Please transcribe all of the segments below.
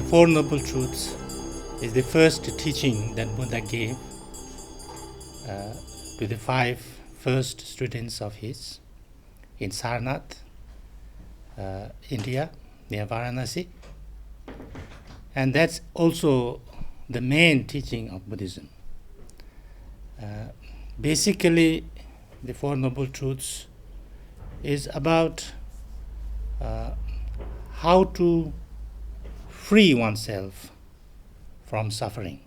Four Noble Truths is the first teaching that Buddha gave to the five first students of his in Sarnath, India, near Varanasi. And that's also the main teaching of Buddhism. Basically, the Four Noble Truths is about how to free oneself from suffering.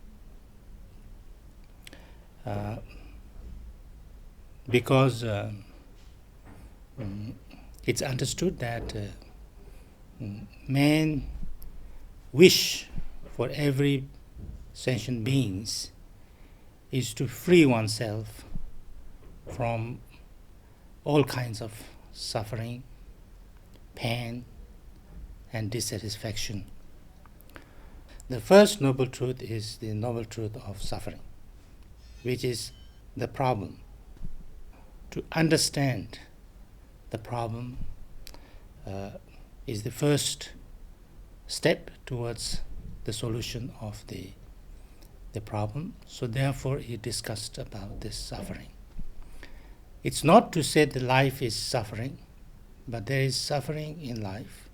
Because it's understood that man wish for every sentient beings is to free oneself from all kinds of suffering, pain, and dissatisfaction. The first noble truth is the noble truth of suffering, which is the problem. To understand the problem is the first step towards the solution of the problem. So therefore he discussed about this suffering. It's not to say that life is suffering, but there is suffering in life.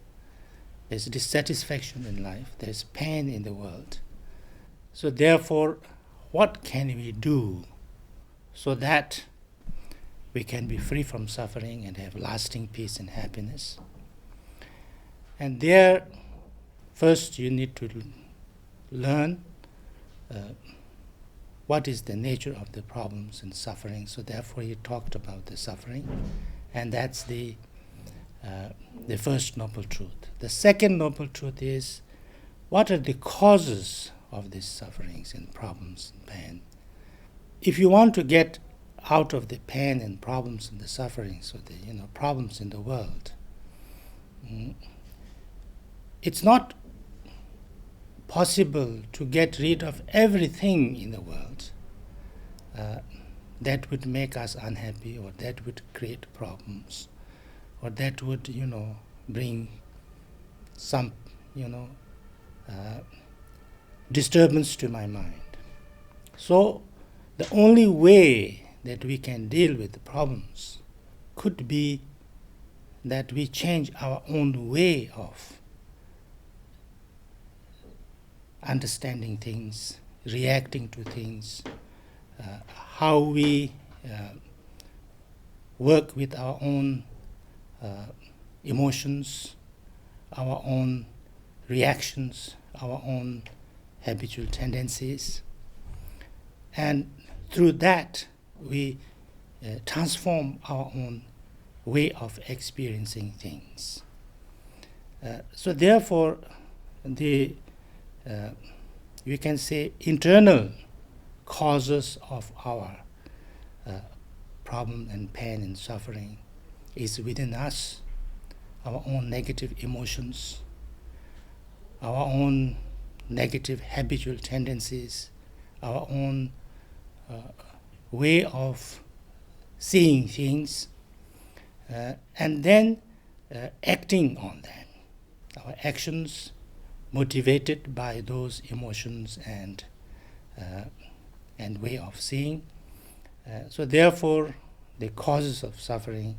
There's dissatisfaction in life. There's pain in the world. So therefore, what can we do so that we can be free from suffering and have lasting peace and happiness? And there, first you need to learn what is the nature of the problems and suffering. So therefore he talked about the suffering, and that's the first noble truth. The second noble truth is, what are the causes of these sufferings and problems and pain? If you want to get out of the pain and problems and the sufferings or the problems in the world, it's not possible to get rid of everything in the world that would make us unhappy, or that would create problems, or that would bring some disturbance to my mind. So the only way that we can deal with the problems could be that we change our own way of understanding things, reacting to things, how we work with our own emotions, our own reactions, our own habitual tendencies. And through that, we transform our own way of experiencing things. So therefore, we can say internal causes of our problem and pain and suffering is within us, our own negative emotions, our own negative habitual tendencies, our own way of seeing things, and then acting on them. Our actions motivated by those emotions and way of seeing. So therefore, the causes of suffering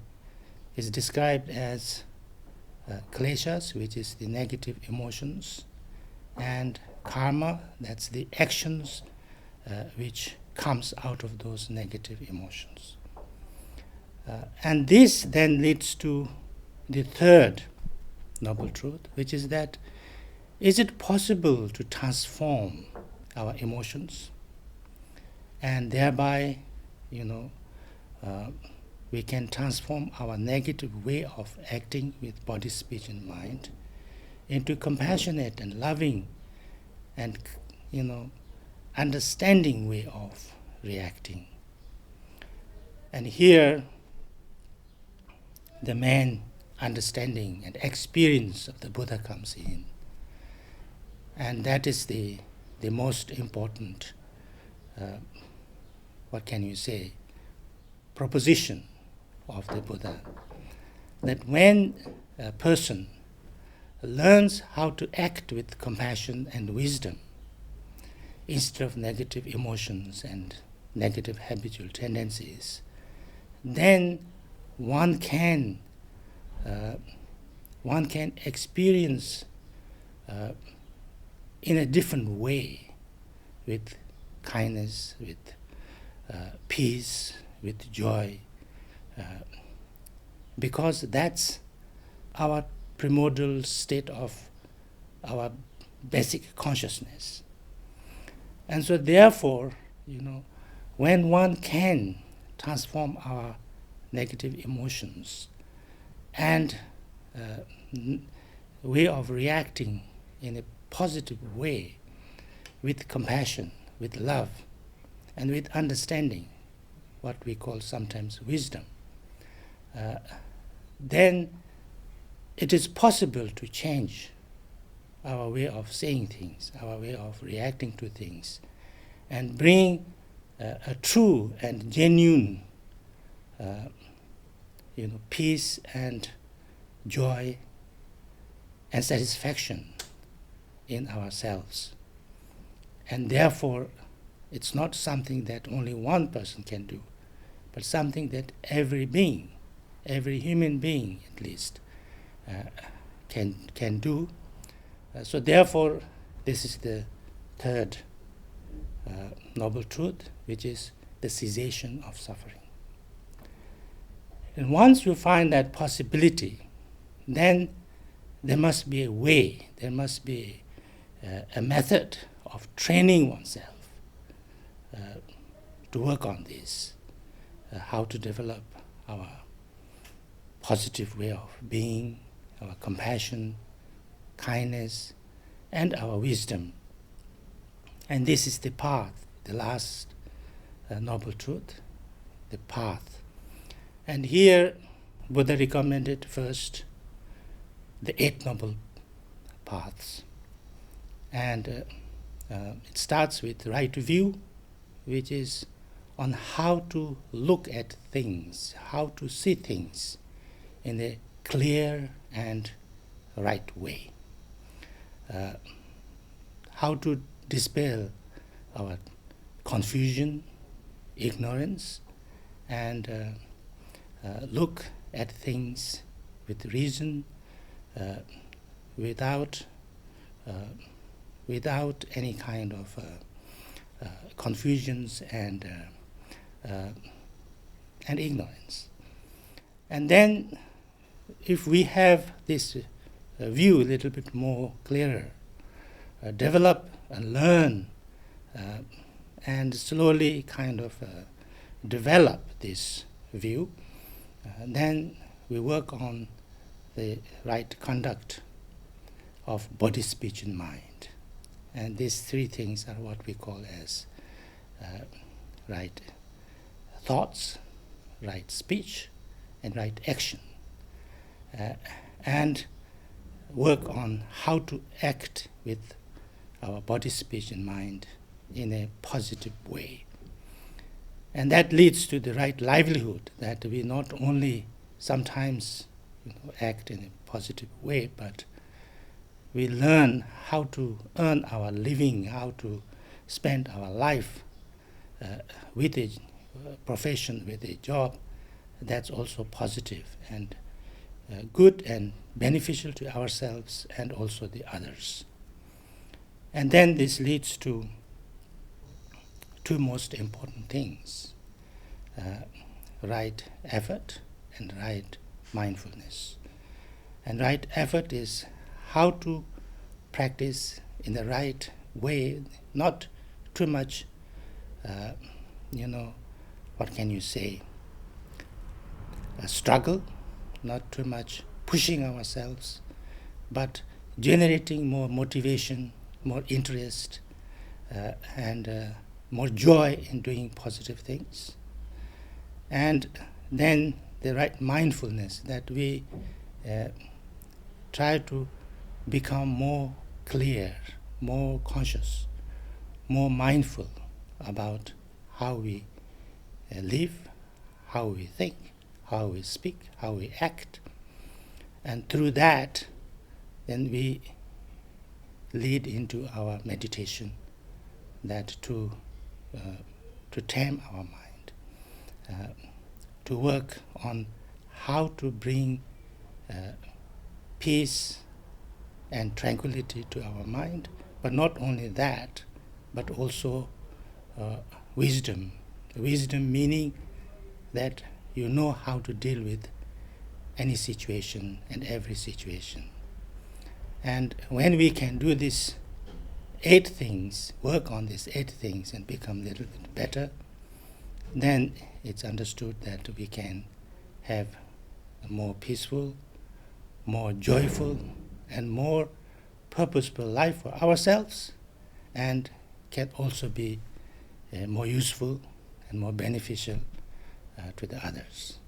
is described as kleshas, which is the negative emotions, and karma, that's the actions which comes out of those negative emotions. And this then leads to the third noble truth, which is that, is it possible to transform our emotions, and thereby we can transform our negative way of acting with body, speech, and mind into compassionate and loving and understanding way of reacting. And here the main understanding and experience of the Buddha comes in, and that is the most important proposition of the Buddha, that when a person learns how to act with compassion and wisdom instead of negative emotions and negative habitual tendencies, then one can experience in a different way, with kindness, with peace, with joy, because that's our primordial state of our basic consciousness. And so therefore, when one can transform our negative emotions and way of reacting in a positive way, with compassion, with love, and with understanding, what we call sometimes wisdom, then it is possible to change our way of saying things, our way of reacting to things, and bring a true and genuine peace and joy and satisfaction in ourselves. And therefore, it's not something that only one person can do, but something that every being, every human being at least, can do. So therefore, this is the third noble truth, which is the cessation of suffering. And once you find that possibility, then there must be a way, there must be a method of training oneself to work on this, how to develop our positive way of being, our compassion, kindness, and our wisdom. And this is the path, the last noble truth, the path. And here Buddha recommended first the 8 noble paths. And it starts with right view, which is on how to look at things, how to see things in a clear and right way. How to dispel our confusion, ignorance, and look at things with reason, without any kind of confusions and ignorance. And then, if we have this view a little bit more clearer, develop and learn, and slowly kind of develop this view, then we work on the right conduct of body, speech, and mind. And these 3 things are what we call as right thoughts, right speech, and right action. And work on how to act with our body, speech, and mind in a positive way. And that leads to the right livelihood, that we not only sometimes act in a positive way, but we learn how to earn our living, how to spend our life with a profession, with a job that's also positive and good and beneficial to ourselves and also the others. And then this leads to 2 most important things, right effort and right mindfulness. And right effort is how to practice in the right way, not too much, what can you say, a struggle, not too much pushing ourselves, but generating more motivation, more interest, and more joy in doing positive things. And then the right mindfulness, that we try to become more clear, more conscious, more mindful about how we live, how we think, how we speak, how we act. And through that, then we lead into our meditation, that to tame our mind, to work on how to bring peace and tranquility to our mind, but not only that, but also wisdom. Wisdom meaning that you know how to deal with any situation and every situation. And when we can do these 8 things, work on these 8 things and become a little bit better, then it's understood that we can have a more peaceful, more joyful, and more purposeful life for ourselves, and can also be more useful and more beneficial to the others.